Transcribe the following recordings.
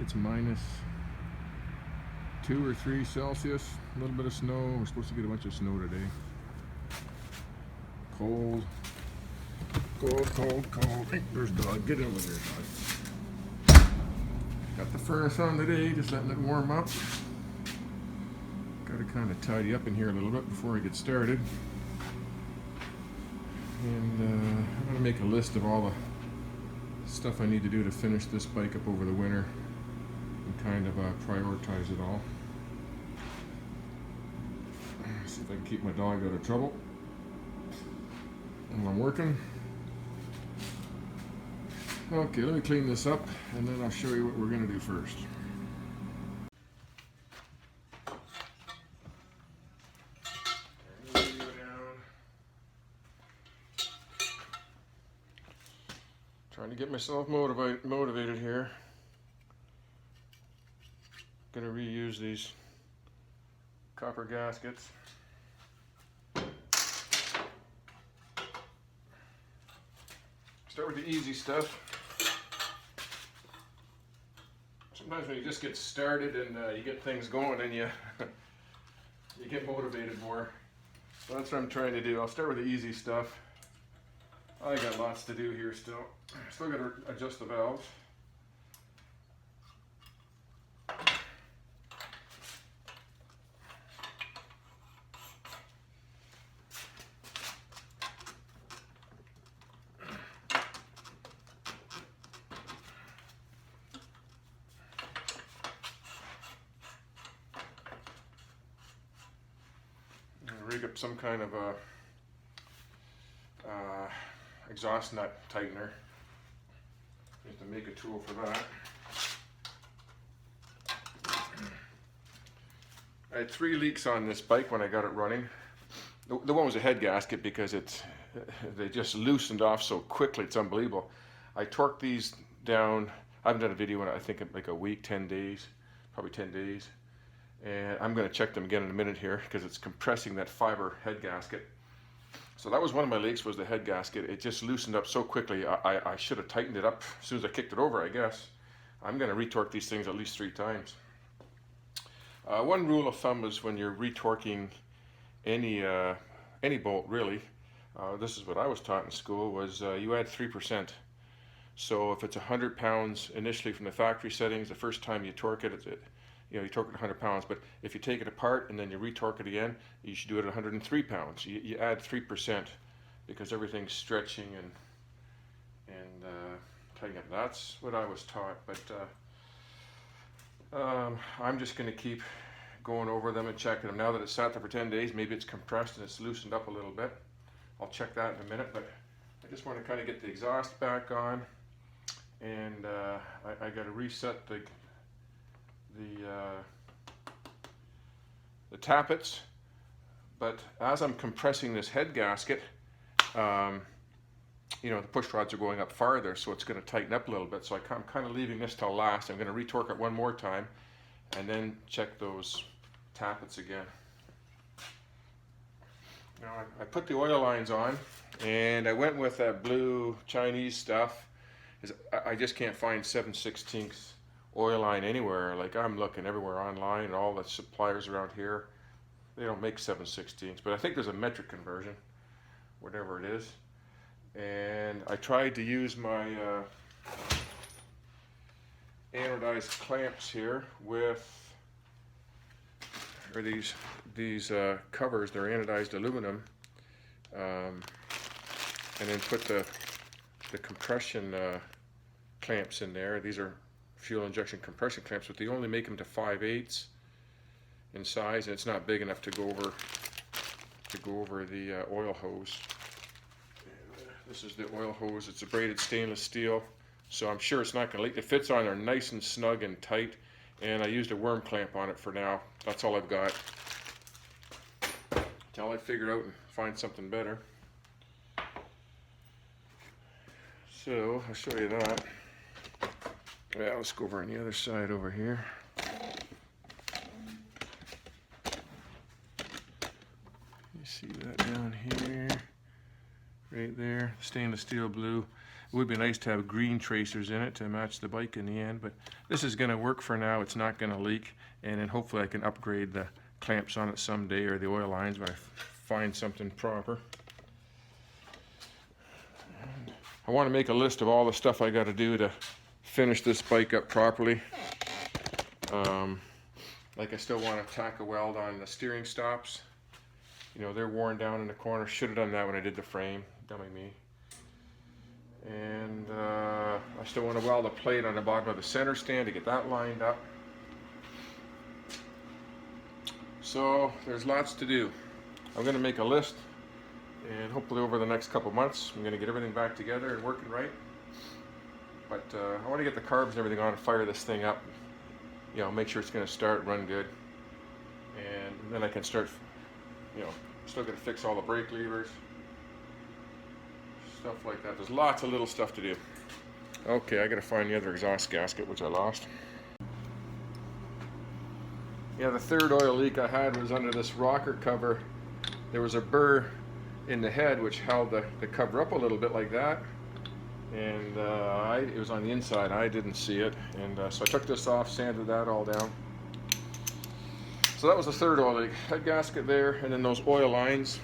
it's minus 2 or 3 Celsius. A little bit of snow. We're supposed to get a bunch of snow today. Cold. Cold, cold, cold. Hey, there's dog. Get over there, dog. Got the furnace on today, just letting it warm up. Got to kind of tidy up in here a little bit before I get started. And I'm going to make a list of all the stuff I need to do to finish this bike up over the winter and kind of prioritize it all. See if I can keep my dog out of trouble while I'm working. Okay, let me clean this up and then I'll show you what we're going to do first. Trying to get myself motivated here. Gonna reuse these copper gaskets. Start with the easy stuff. Sometimes when you just get started and you get things going and you get motivated more. So that's what I'm trying to do. I'll start with the easy stuff. I got lots to do here still. Still got to adjust the valves. Rig up some kind of a exhaust nut tightener. You have to make a tool for that. I had 3 leaks on this bike when I got it running. The one was a head gasket because they just loosened off so quickly, it's unbelievable. I torqued these down. I haven't done a video in I think like a week, 10 days, probably 10 days. And I'm going to check them again in a minute here because it's compressing that fiber head gasket. So that was one of my leaks, was the head gasket. It just loosened up so quickly. I should have tightened it up as soon as I kicked it over, I guess. I'm going to retorque these things at least 3 times. One rule of thumb is when you're retorquing any bolt, really, this is what I was taught in school, was you add 3%. So if it's 100 pounds initially from the factory settings, the first time you torque it, you torque it 100 pounds, but if you take it apart and then you retorque it again, you should do it at 103 pounds. You add 3% because everything's stretching and tightening up. That's what I was taught, but I'm just going to keep going over them and checking them. Now that it's sat there for 10 days, maybe it's compressed and it's loosened up a little bit. I'll check that in a minute, but I just want to kind of get the exhaust back on, and I got to reset the tappets. But as I'm compressing this head gasket, the push rods are going up farther, so it's going to tighten up a little bit. So I'm kind of leaving this till last. I'm going to retorque it one more time and then check those tappets again. Now I put the oil lines on and I went with that blue Chinese stuff. I just can't find 7/16 oil line anywhere. Like, I'm looking everywhere online and all the suppliers around here, they don't make 7/16, but I think there's a metric conversion, whatever it is. And I tried to use my anodized clamps here or these covers. They're anodized aluminum, and then put the compression clamps in there. These are fuel injection compression clamps, but they only make them to 5/8 in size, and it's not big enough to go over the oil hose. This is the oil hose. It's a braided stainless steel, so I'm sure it's not going to leak. It fits on there nice and snug and tight, and I used a worm clamp on it for now. That's all I've got until I figure out and find something better. So I'll show you that. Yeah, let's go over on the other side over here. You see that down here, right there, stainless steel blue. It would be nice to have green tracers in it to match the bike in the end, but this is going to work for now. It's not going to leak, and then hopefully I can upgrade the clamps on it someday, or the oil lines when I find something proper. And I want to make a list of all the stuff I got to do to finish this bike up properly. Like I still want to tack a weld on the steering stops. You know, they're worn down in the corner. Should have done that when I did the frame. Dummy me. And I still want to weld a plate on the bottom of the center stand to get that lined up. So there's lots to do. I'm going to make a list, and hopefully over the next couple months I'm going to get everything back together and working right. But I want to get the carbs and everything on and fire this thing up. You know, make sure it's going to start, run good, and then I can start, you know, still got to fix all the brake levers, stuff like that. There's lots of little stuff to do. Okay, I got to find the other exhaust gasket, which I lost. Yeah, the third oil leak I had was under this rocker cover. There was a burr in the head which held the cover up a little bit like that. And it was on the inside. I didn't see it, and so I took this off, sanded that all down. So that was the third oil leak. Head gasket there, and then those oil lines.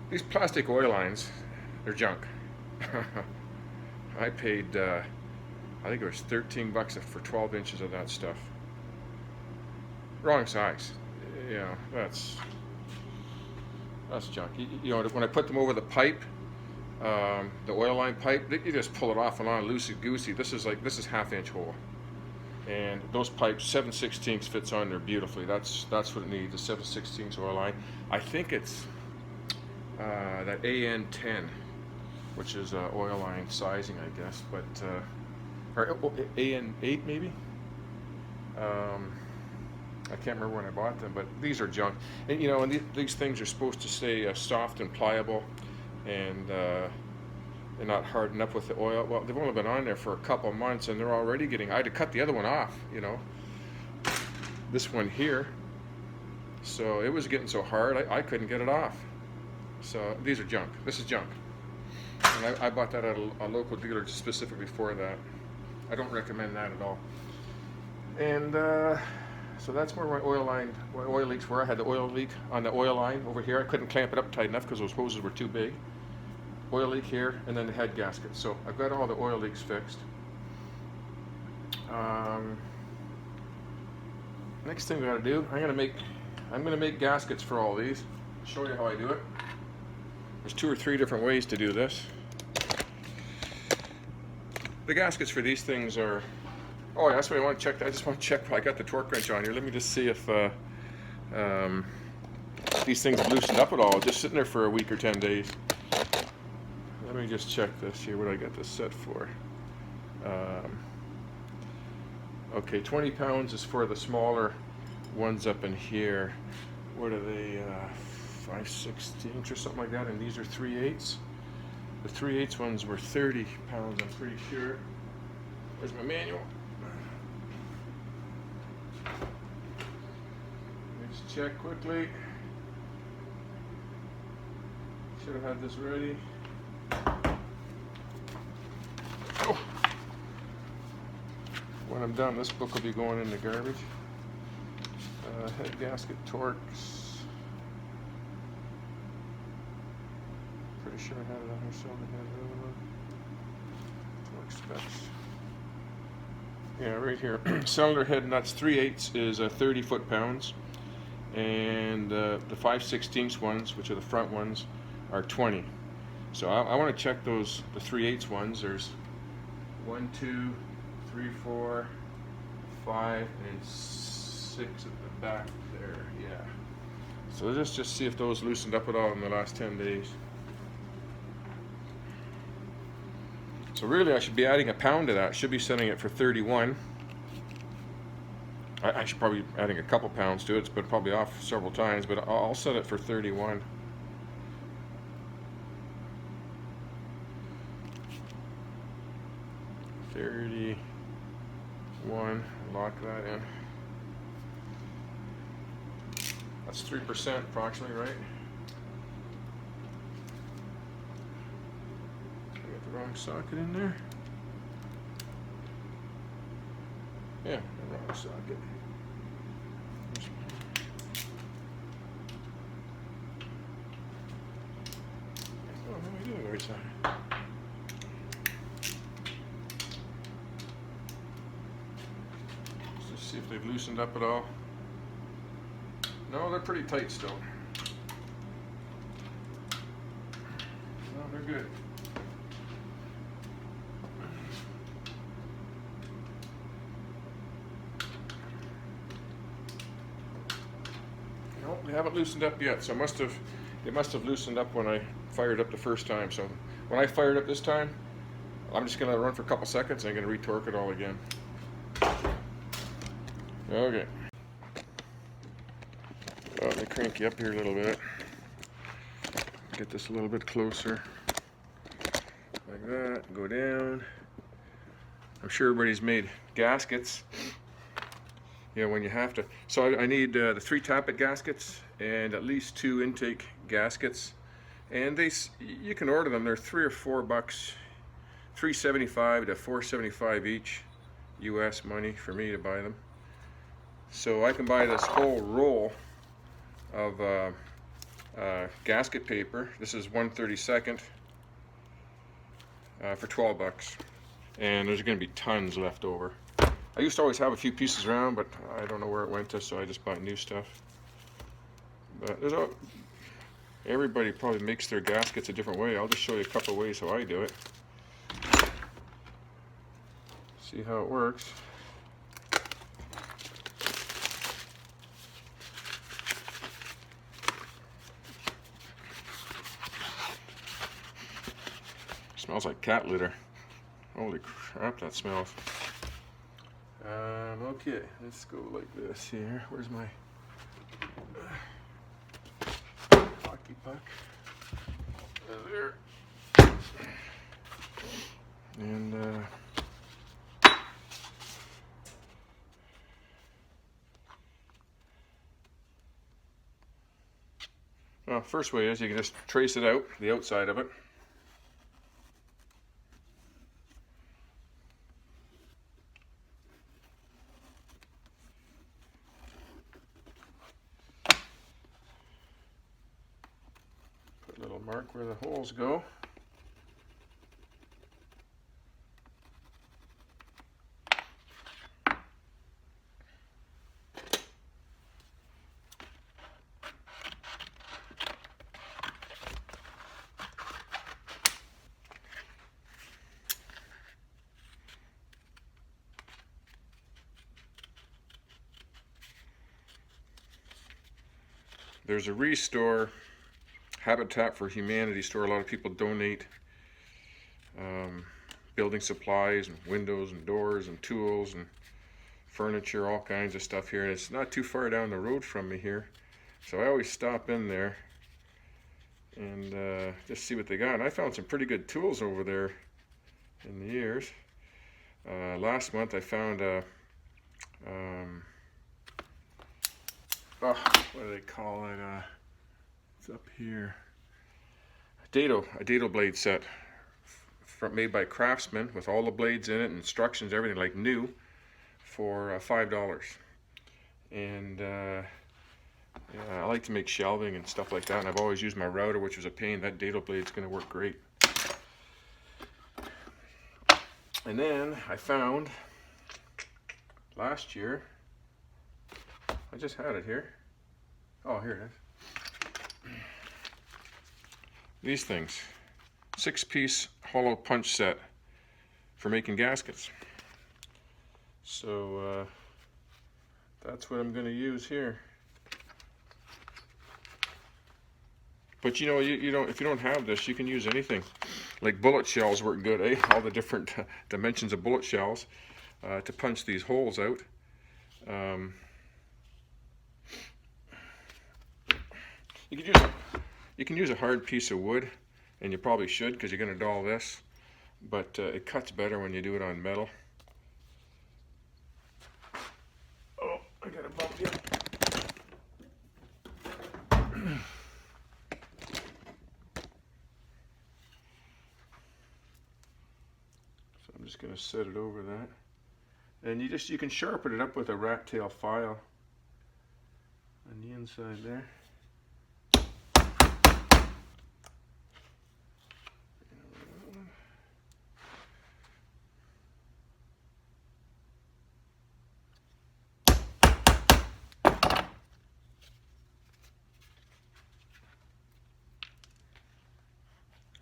These plastic oil lines, they're junk. I paid, I think it was 13 bucks for 12 inches of that stuff. Wrong size. Yeah, that's junk. You know, when I put them over the pipe, the oil line pipe, you just pull it off and on, loosey goosey. This is 1/2 inch hole, and those pipes 7/16 fits on there beautifully. That's what it needs, the 7/16 oil line. I think it's that AN10, which is oil line sizing, I guess, but or AN8 maybe. I can't remember when I bought them, but these are junk. And you know, and these things are supposed to stay soft and pliable, and they're not hardened up with the oil. Well, they've only been on there for a couple months, and they're already getting. I had to cut the other one off, you know, this one here. So it was getting so hard, I couldn't get it off. So these are junk. This is junk, and I bought that at a local dealer specifically for that. I don't recommend that at all. And so that's where my oil leaks were. I had the oil leak on the oil line over here. I couldn't clamp it up tight enough because those hoses were too big. Oil leak here, and then the head gasket. So I've got all the oil leaks fixed. Next thing we got to do, I'm gonna make gaskets for all these. I'll show you how I do it. There's 2 or 3 different ways to do this. The gaskets for these things are. Oh, that's what I want to check. I just want to check. I got the torque wrench on here. Let me just see if these things have loosened up at all. Just sitting there for a week or 10 days. Let me just check this here. What do I got this set for? Okay, 20 pounds is for the smaller ones up in here. What are they? 5/16 or something like that. And these are 3/8. The 3/8 ones were 30 pounds. I'm pretty sure. There's my manual. Let's check quickly. Should have had this ready. Oh. When I'm done, this book will be going in the garbage. Head gasket torques. Pretty sure I had it on here somewhere. Torque specs. Yeah, right here. Cylinder head nuts 3/8 is 30 foot-pounds, and the 5/16 ones, which are the front ones, are 20. So I want to check those, the 3/8 ones. There's 1, 2, 3, 4, 5, and 6 at the back there. Yeah. So let's just see if those loosened up at all in the last 10 days. So really I should be adding a pound to that. Should be setting it for 31. I should probably be adding a couple pounds to it. It's been probably off several times, but I'll set it for 31. Lock that in. That's 3% approximately, right? wrong socket in there. Yeah, the wrong socket. Oh, no, we do the right side. Let's just see if they've loosened up at all. No, they're pretty tight still. No, they're good. No, they haven't loosened up yet, so they must have loosened up when I fired up the first time. So when I fired up this time, I'm just going to run for a couple seconds and I'm going to retorque it all again. Okay. Let me crank you up here a little bit. Get this a little bit closer. Like that. Go down. I'm sure everybody's made gaskets. You know, when you have to. So I need the 3 tappet gaskets and at least 2 intake gaskets. And you can order them. They're $3 or $4, $3.75 to $4.75 each, US money for me to buy them. So I can buy this whole roll of gasket paper. This is 1/32 for $12, and there's going to be tons left over. I used to always have a few pieces around, but I don't know where it went to, so I just bought new stuff. But everybody probably makes their gaskets a different way. I'll just show you a couple of ways how I do it. See how it works. Smells like cat litter. Holy crap, that smells. Okay, let's go like this here. Where's my hockey puck? There. And well, first way is you can just trace it out, the outside of it. Mark where the holes go. There's a Restore Habitat for Humanity store. A lot of people donate building supplies and windows and doors and tools and furniture, all kinds of stuff here. And it's not too far down the road from me here, so I always stop in there and just see what they got. And I found some pretty good tools over there in the years. Last month I found what do they call it? It's up here. A dado blade set made by Craftsman with all the blades in it, instructions, everything like new, for $5. And yeah, I like to make shelving and stuff like that, and I've always used my router, which was a pain. That dado blade's going to work great. And then I found last year, I just had it here. Oh, here it is. These things. 6-piece hollow punch set for making gaskets. So that's what I'm going to use here. But you know, you don't, if you don't have this, you can use anything. Like bullet shells work good, eh? All the different dimensions of bullet shells to punch these holes out. You can use a hard piece of wood, and you probably should, because you're going to dull this, but it cuts better when you do it on metal. Oh, I got a bump here. I'm just going to set it over that. And you can sharpen it up with a rat tail file on the inside there.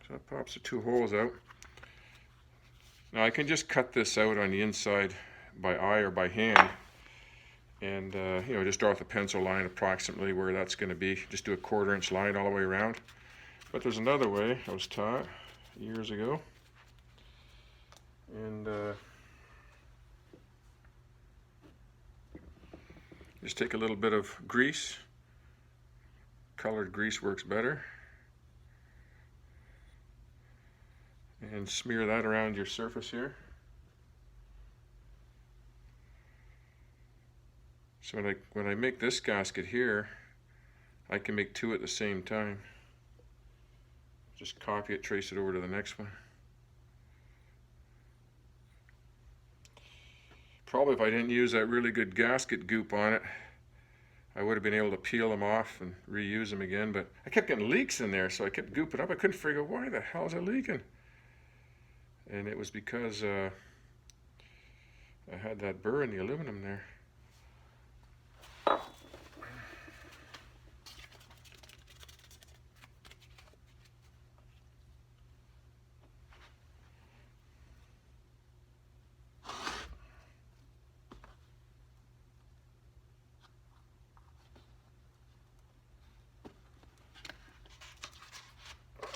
So that pops the two holes out. Now I can just cut this out on the inside by eye or by hand, and you know, just draw with a pencil line approximately where that's going to be. Just do a 1/4 inch line all the way around. But there's another way I was taught years ago, and just take a little bit of grease. Colored grease works better. And smear that around your surface here. So when I make this gasket here, I can make two at the same time. Just copy it, trace it over to the next one. Probably if I didn't use that really good gasket goop on it, I would have been able to peel them off and reuse them again, but I kept getting leaks in there, so I kept gooping up. I couldn't figure out why the hell is it leaking. And it was because I had that burr in the aluminum there.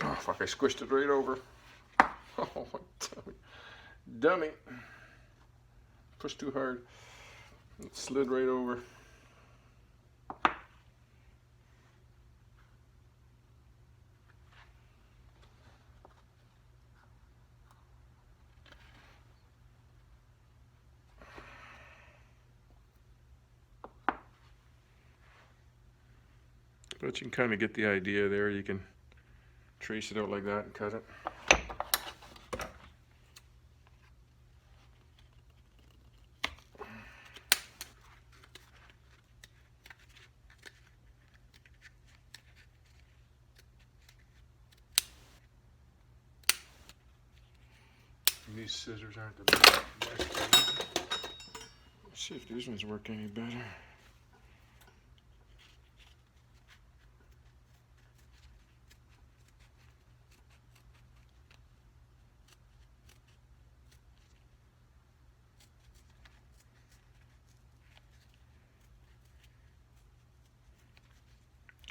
Oh fuck, I squished it right over. Oh, dummy. Pushed too hard. It slid right over. But you can kind of get the idea there. You can trace it out like that and cut it. These scissors aren't the best. Let's see if these ones work any better.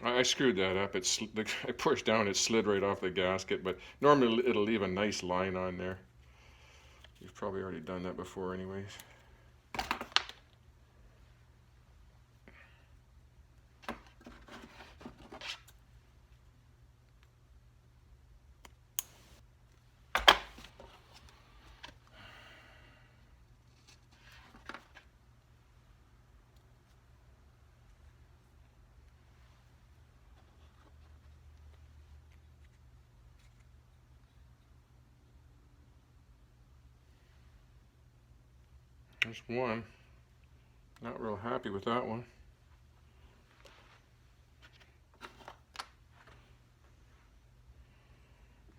I screwed that up. I pushed down, it slid right off the gasket, but normally it'll leave a nice line on there. You've probably already done that before anyways. There's one. Not real happy with that one.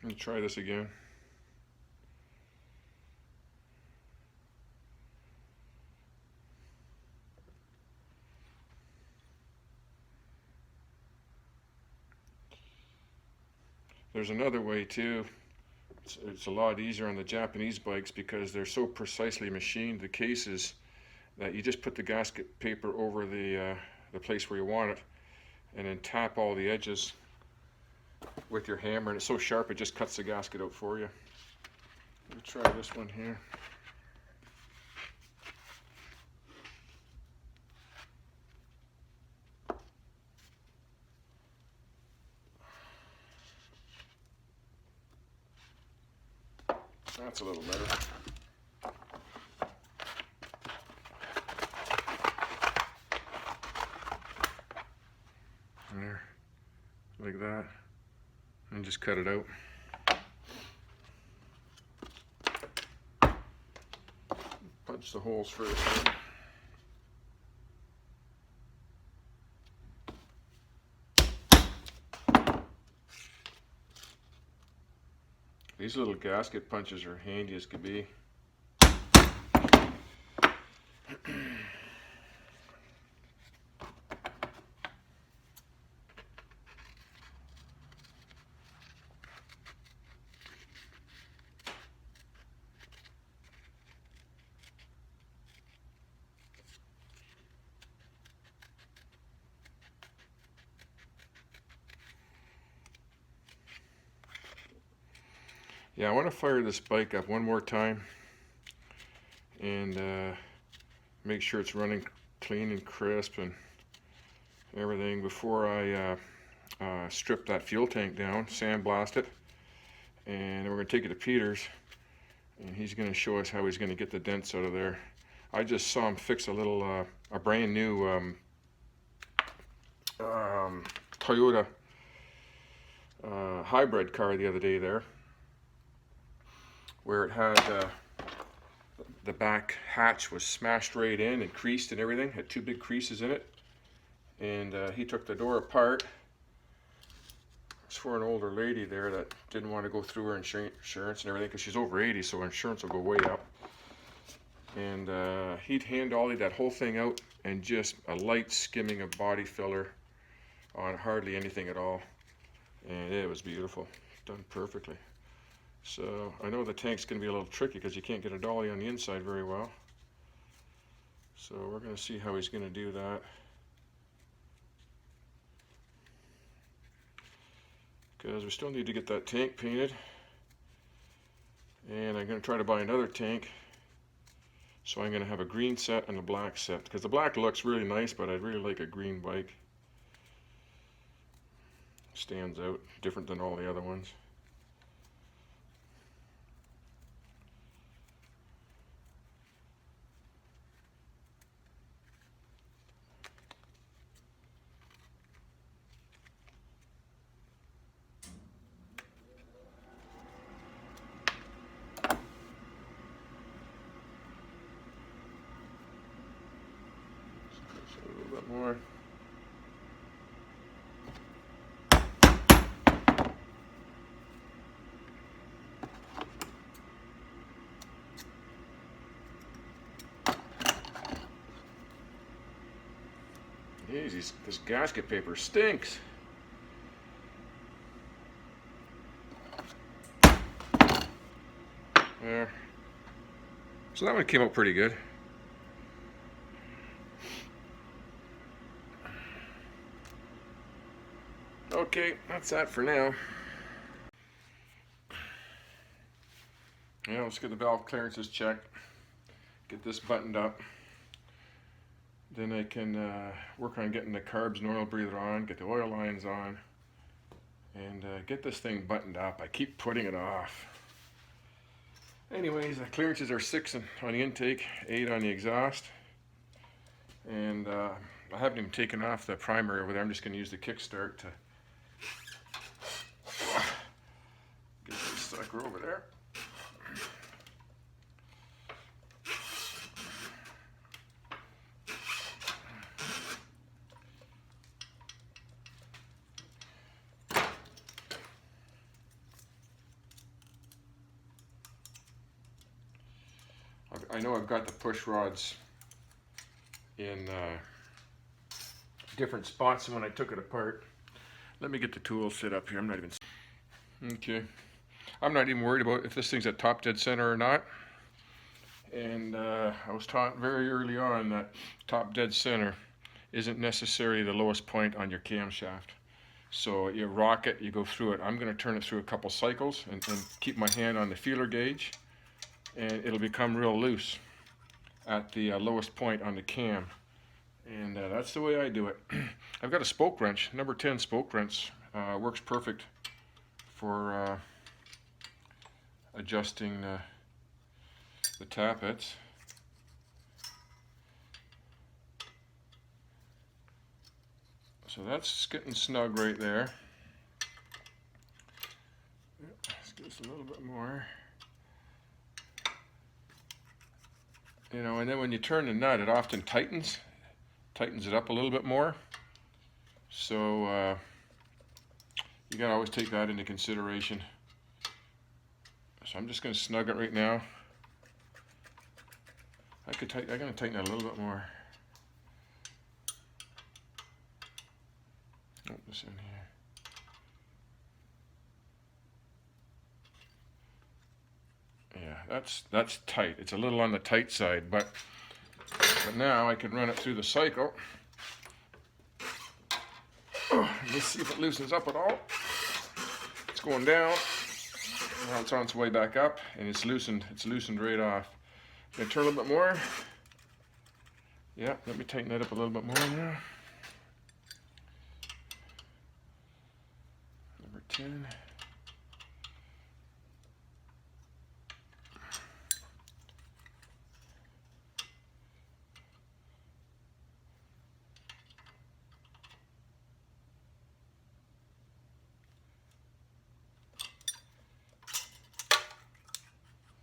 Let me try this again. There's another way too. It's a lot easier on the Japanese bikes because they're so precisely machined, the cases, that you just put the gasket paper over the place where you want it and then tap all the edges with your hammer, and it's so sharp it just cuts the gasket out for you. Let me try this one here. That's a little better. There, like that, and just cut it out. punch the holes first. These little gasket punches are handy as could be. Yeah, I want to fire this bike up one more time and make sure it's running clean and crisp and everything before I strip that fuel tank down, sandblast it, and we're going to take it to Peter's and he's going to show us how he's going to get the dents out of there. I just saw him fix a little, a brand new Toyota hybrid car the other day there, where it had the back hatch was smashed right in and creased and everything, had 2 big creases in it, and he took the door apart. It's for an older lady there that didn't want to go through her insurance and everything because she's over 80, so insurance will go way up. And he'd hand-ollied that whole thing out and just a light skimming of body filler on hardly anything at all, and it was beautiful, done perfectly. So I know the tank's going to be a little tricky because you can't get a dolly on the inside very well. So we're going to see how he's going to do that. Because we still need to get that tank painted. And I'm going to try to buy another tank. So I'm going to have a green set and a black set. Because the black looks really nice, but I'd really like a green bike. Stands out, different than all the other ones. A little bit more. Jeez, this gasket paper stinks. There. So that one came out pretty good. Okay, that's that for now. Yeah, let's get the valve clearances checked. Get this buttoned up. Then I can work on getting the carbs and oil breather on, get the oil lines on, and get this thing buttoned up. I keep putting it off. Anyways, the clearances are 6 on the intake, 8 on the exhaust. And I haven't even taken off the primary over there. I'm just going to use the kickstart to get this sucker over there. I know I've got the push rods in different spots than when I took it apart. Let me get the tool set up here. I'm not even worried about if this thing's at top dead center or not. And I was taught very early on that top dead center isn't necessarily the lowest point on your camshaft. So you rock it, you go through it. I'm going to turn it through a couple cycles and keep my hand on the feeler gauge, and it'll become real loose at the lowest point on the cam. And that's the way I do it. I've got a spoke wrench, number 10 spoke wrench. Works perfect for adjusting the tappets. So that's getting snug right there. Let's give this a little bit more. You know, and then when you turn the nut, it often tightens it up a little bit more. So you gotta always take that into consideration. So I'm just gonna snug it right now. I'm gonna tighten it a little bit more. Oh, this in here. Yeah, that's tight. It's a little on the tight side, but now I can run it through the cycle. Let's see if it loosens up at all. It's going down. Now it's on its way back up, and it's loosened. It's loosened right off. Can I turn a little bit more? Yeah, let me tighten that up a little bit more now. Number 10.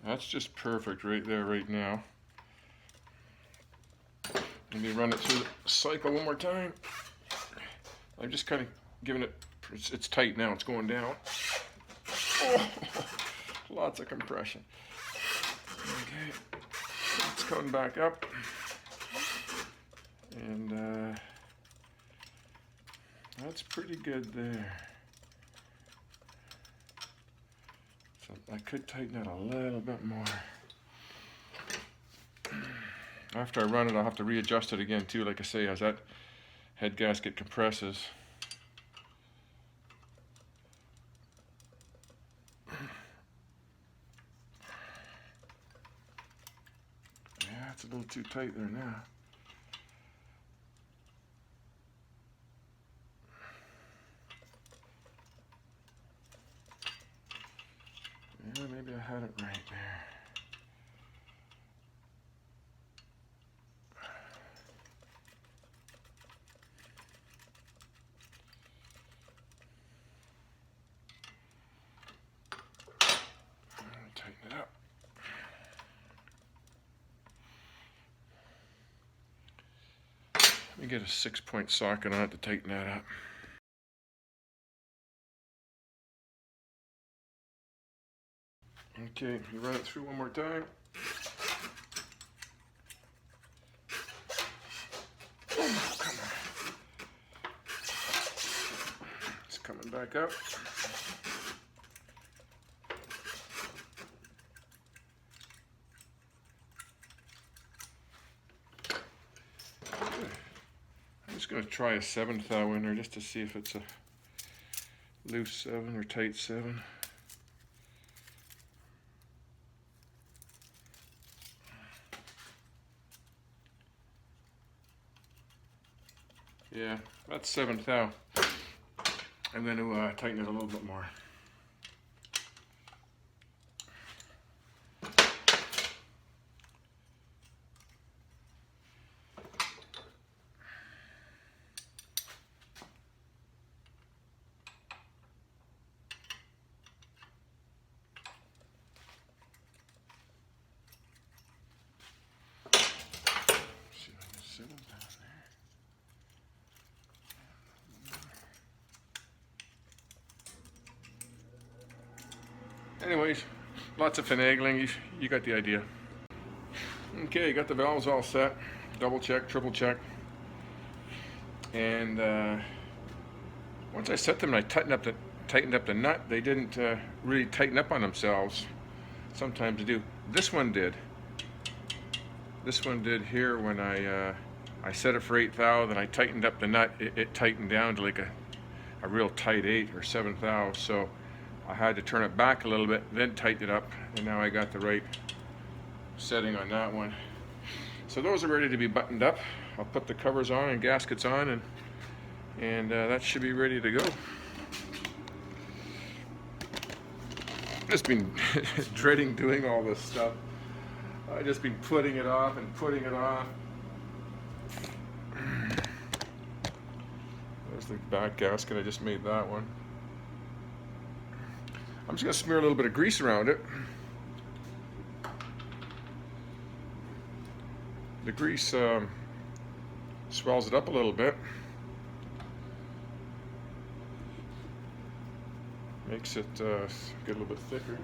That's just perfect right there, right now. Let me run it through the cycle one more time. I'm just kind of giving it, it's tight now, it's going down. Oh, lots of compression. Okay, it's coming back up. And that's pretty good there. So I could tighten it a little bit more. After I run it, I'll have to readjust it again too, like I say, as that head gasket compresses. Yeah, it's a little too tight there now. Yeah, maybe I had it right there. Tighten it up. Let me get a 6-point socket on it to tighten that up. Okay, you run it through one more time. Oh, come on. It's coming back up. I'm just going to try a 7th thou in there just to see if it's a loose 7 or tight 7. Yeah, that's 7th thou. I'm going to tighten it a little bit more. See if I can sit them down there. Anyways, lots of finagling. You got the idea. Okay, got the valves all set. Double check, triple check. And once I set them and I tightened up the nut, they didn't really tighten up on themselves. Sometimes they do. This one did. This one did here when I set it for 8 thou, then I tightened up the nut. It tightened down to like a real tight 8 or 7 thou. So I had to turn it back a little bit, then tighten it up, and now I got the right setting on that one. So those are ready to be buttoned up. I'll put the covers on and gaskets on, and that should be ready to go. Just been dreading doing all this stuff. I've just been putting it off and putting it off. There's the back gasket. I just made that one. I'm just going to smear a little bit of grease around it. The grease swells it up a little bit, makes it get a little bit thicker.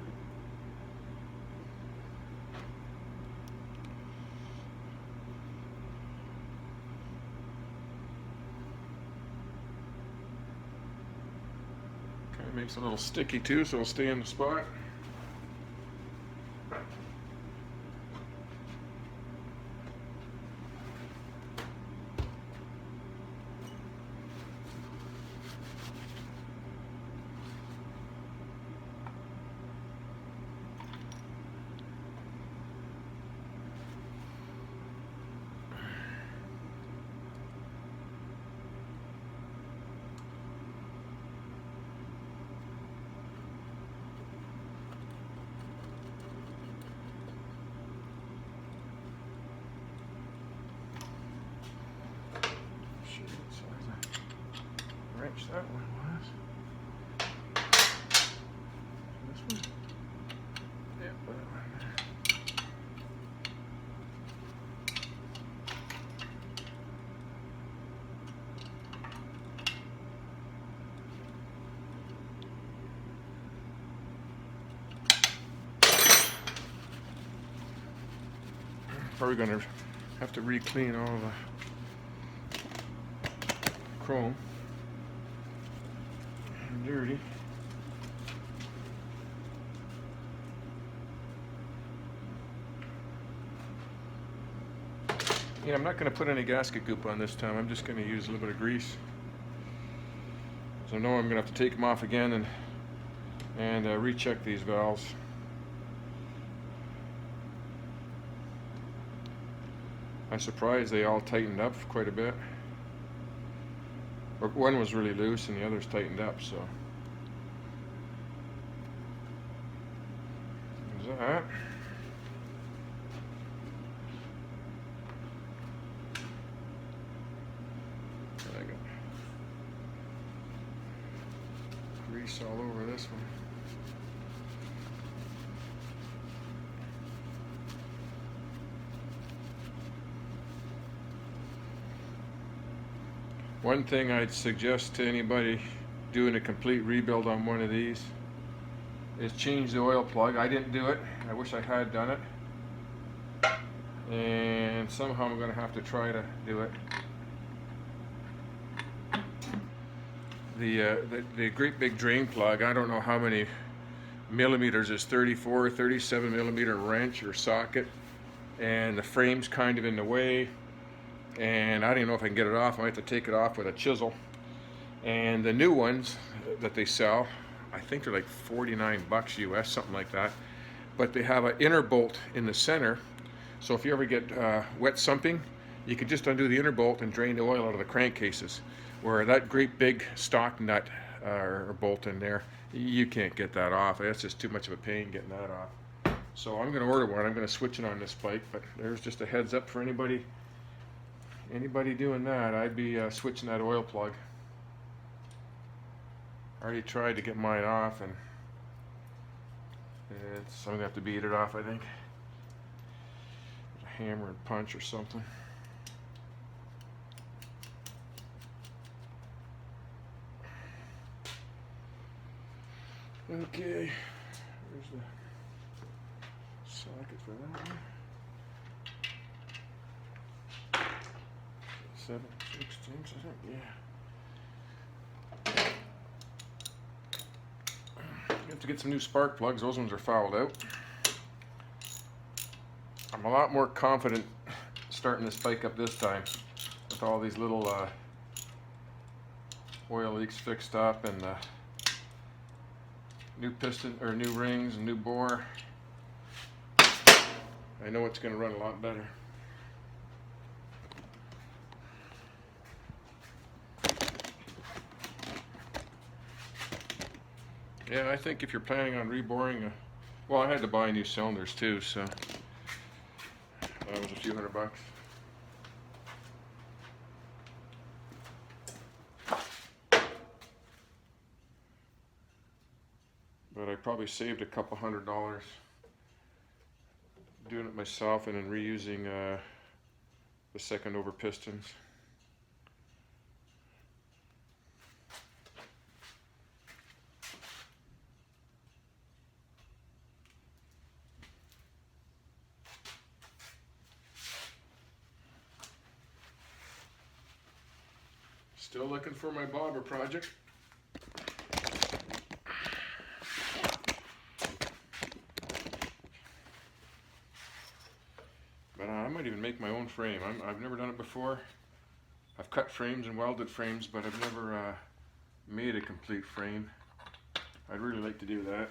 Kind of makes it a little sticky too, so it'll stay in the spot. Wrench that one was. This one? Yep, that one there. Probably gonna have to re-clean all the chrome. Dirty. Yeah, I'm not going to put any gasket goop on this time. I'm just going to use a little bit of grease. So I know I'm going to have to take them off again and recheck these valves. I'm surprised they all tightened up quite a bit. One was really loose and the others tightened up, so. There's that. I got grease all over this one. One thing I'd suggest to anybody doing a complete rebuild on one of these is change the oil plug. I didn't do it. I wish I had done it. And somehow I'm going to have to try to do it. The great big drain plug, I don't know how many millimeters, is 34 or 37 millimeter wrench or socket, and the frame's kind of in the way. And I don't know if I can get it off. I might have to take it off with a chisel. And the new ones that they sell, I think they're like 49 bucks US, something like that. But they have an inner bolt in the center. So if you ever get wet sumping, you can just undo the inner bolt and drain the oil out of the crankcases. Where that great big stock nut or bolt in there, you can't get that off. That's just too much of a pain getting that off. So I'm going to order one. I'm going to switch it on this bike. But there's just a heads up for anybody doing that. I'd be switching that oil plug. I already tried to get mine off, and I'm gonna have to beat it off, I think. A hammer and punch or something. Okay, there's the socket for that one. 7/16, I think, yeah. You have to get some new spark plugs. Those ones are fouled out. I'm a lot more confident starting this bike up this time with all these little oil leaks fixed up and new piston or new rings and new bore. I know it's going to run a lot better. Yeah, I think if you're planning on reboring, well, I had to buy new cylinders too, so that was a few $100. But I probably saved a couple $100 doing it myself and then reusing the second over pistons. Still looking for my bobber project. But I might even make my own frame. I've never done it before. I've cut frames and welded frames, but I've never made a complete frame. I'd really like to do that.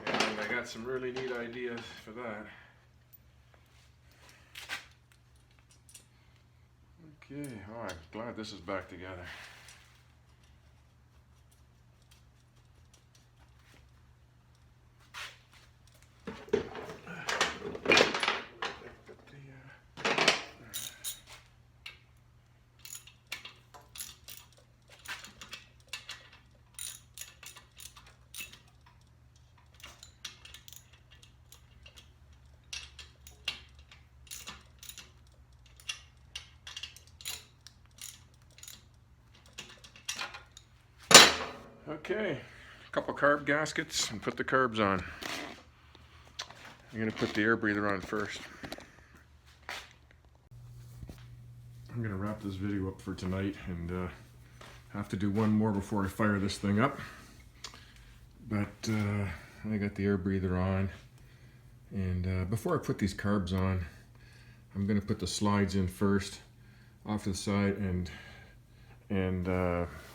And I got some really neat ideas for that. Okay, oh, I'm glad this is back together. Okay, a couple carb gaskets and put the carbs on. I'm going to put the air breather on first. I'm going to wrap this video up for tonight and have to do one more before I fire this thing up. But I got the air breather on, and before I put these carbs on, I'm going to put the slides in first off to the side and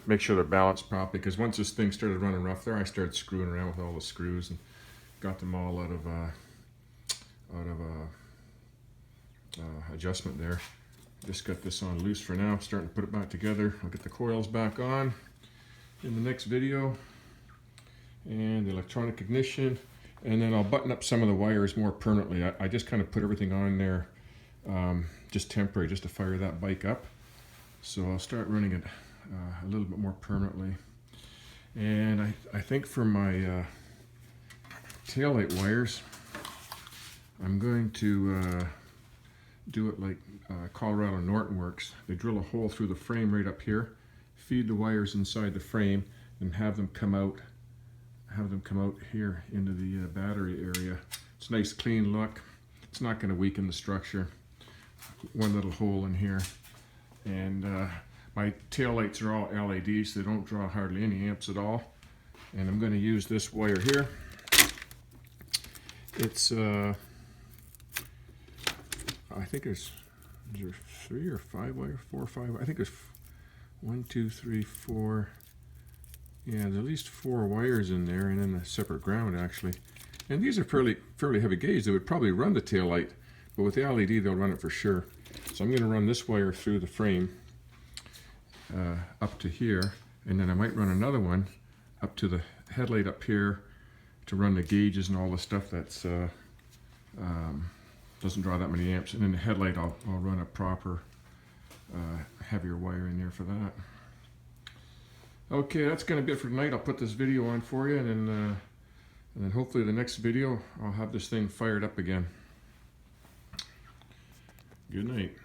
make sure they're balanced properly, because once this thing started running rough there, I started screwing around with all the screws and got them all out of adjustment there. Just got this on loose for now, starting to put it back together. I'll get the coils back on in the next video, and the electronic ignition, and then I'll button up some of the wires more permanently. I just kind of put everything on there just temporary, just to fire that bike up. So I'll start running it a little bit more permanently. And I think for my taillight wires, I'm going to do it like Colorado Norton works. They drill a hole through the frame right up here, feed the wires inside the frame, and have them come out here into the battery area. It's a nice clean look. It's not going to weaken the structure. One little hole in here. And my tail lights are all LEDs, so they don't draw hardly any amps at all. And I'm going to use this wire here. It's I think there's 3 or 5 wires, 4 or 5. I think there's 1, 2, 3, 4. Yeah, there's at least 4 wires in there, and then a separate ground actually. And these are fairly heavy gauge. They would probably run the tail light, but with the LED they'll run it for sure. So I'm going to run this wire through the frame up to here, and then I might run another one up to the headlight up here to run the gauges and all the stuff that's doesn't draw that many amps. And in the headlight I'll run a proper heavier wire in there for that. Okay, that's going to be it for tonight. I'll put this video on for you, and then hopefully the next video I'll have this thing fired up again. Good night.